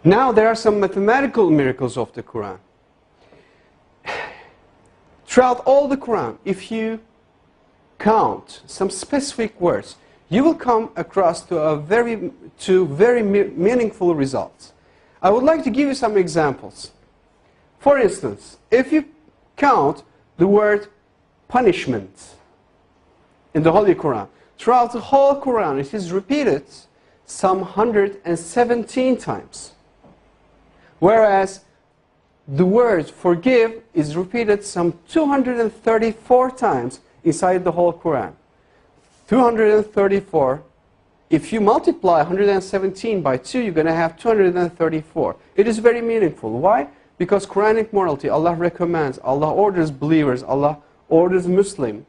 Now there are some mathematical miracles of the Quran. Throughout all the Quran, if you count some specific words, you will come across to very meaningful results. I would like to give you some examples. For instance, if you count the word punishment in the Holy Quran, throughout the whole Quran it is repeated some 117 times. Whereas the word forgive is repeated some 234 times inside the whole Quran. 234, if you multiply 117 by 2, you're going to have 234. It is very meaningful. Why? Because Quranic morality, Allah recommends, Allah orders believers, Allah orders Muslims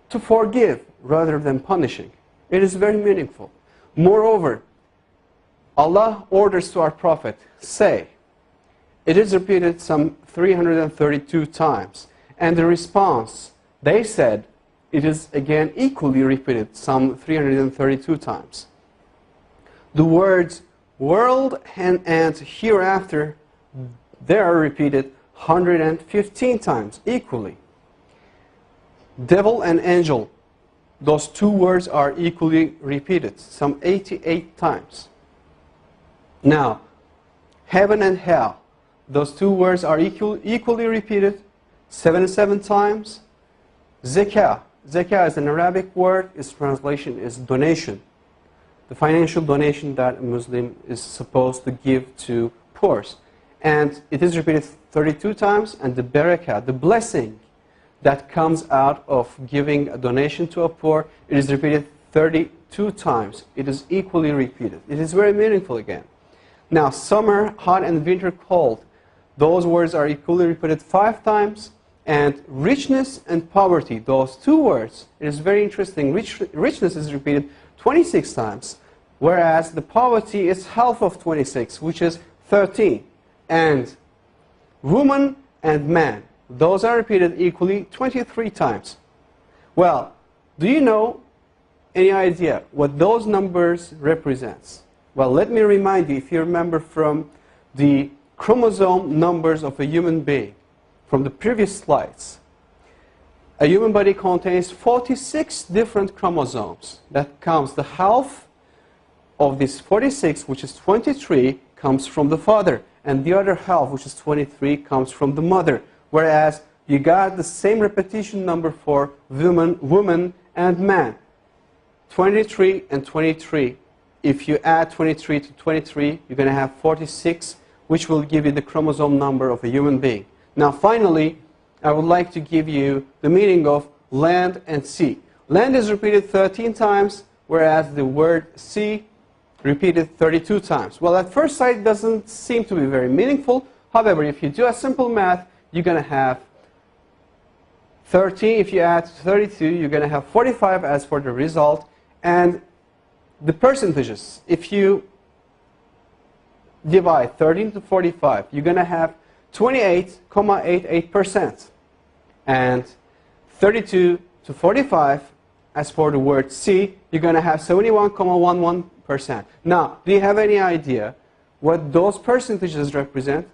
to forgive rather than punishing. It is very meaningful. Moreover, Allah orders to our Prophet, say, it is repeated some 332 times. And the response, they said, it is again equally repeated some 332 times. The words world and hereafter, they are repeated 115 times equally. Devil and angel, those two words are equally repeated some 88 times. Now, heaven and hell, those two words are equally repeated 77 times. Zakah. Zakah is an Arabic word. Its translation is donation. The financial donation that a Muslim is supposed to give to poor. And it is repeated 32 times. And the barakah, the blessing that comes out of giving a donation to a poor, it is repeated 32 times. It is equally repeated. It is very meaningful again. Now, summer, hot, and winter, cold. Those words are equally repeated 5 times. And richness and poverty, those two words, it is very interesting. Richness is repeated 26 times, whereas the poverty is half of 26, which is 13. And woman and man, those are repeated equally 23 times. Well, do you know any idea what those numbers represents? Well, let me remind you, if you remember from the chromosome numbers of a human being, from the previous slides, a human body contains 46 different chromosomes. That comes, the half of this 46, which is 23, comes from the father, and the other half, which is 23, comes from the mother. Whereas you got the same repetition number for woman and man. 23 and 23. If you add 23 to 23, you're going to have 46, which will give you the chromosome number of a human being. Now, finally, I would like to give you the meaning of land and sea. Land is repeated 13 times, whereas the word sea repeated 32 times. Well, at first sight, it doesn't seem to be very meaningful. However, if you do a simple math, you're going to have 13. If you add 32, you're going to have 45 as for the result. And the percentages, if you divide 13 to 45, you're going to have 28.88%. And 32 to 45, as for the word sea, you're going to have 71.11%. Now, do you have any idea what those percentages represent?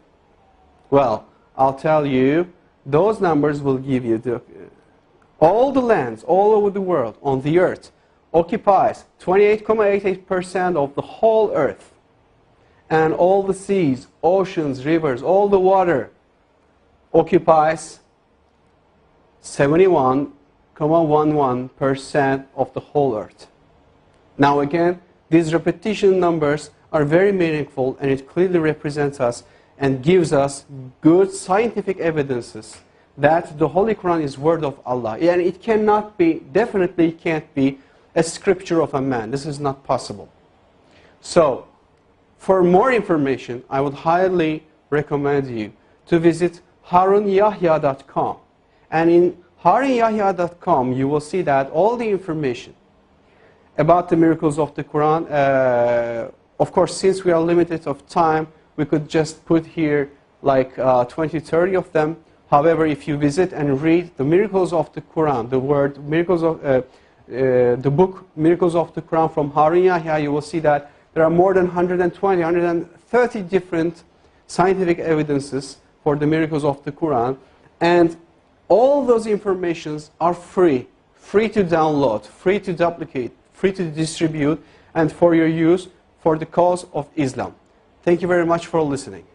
Well, I'll tell you, those numbers will give you all the lands all over the world on the earth occupies 28.88% of the whole earth. And all the seas, oceans, rivers, all the water occupies 71.11% of the whole earth. Now again, these repetition numbers are very meaningful, and it clearly represents us and gives us good scientific evidences that the Holy Quran is word of Allah. And it cannot be, definitely can't be, a scripture of a man. This is not possible. So, for more information, I would highly recommend you to visit harunyahya.com. And in harunyahya.com, you will see that all the information about the miracles of the Quran, of course, since we are limited of time, we could just put here like 20, 30 of them. However, if you visit and read the miracles of the Quran, the word miracles of the book Miracles of the Quran from Harun Yahya, you will see that There are more than 120, 130 different scientific evidences for the miracles of the Quran. And all those informations are free to download, free to duplicate, free to distribute, and for your use for the cause of Islam. Thank you very much for listening.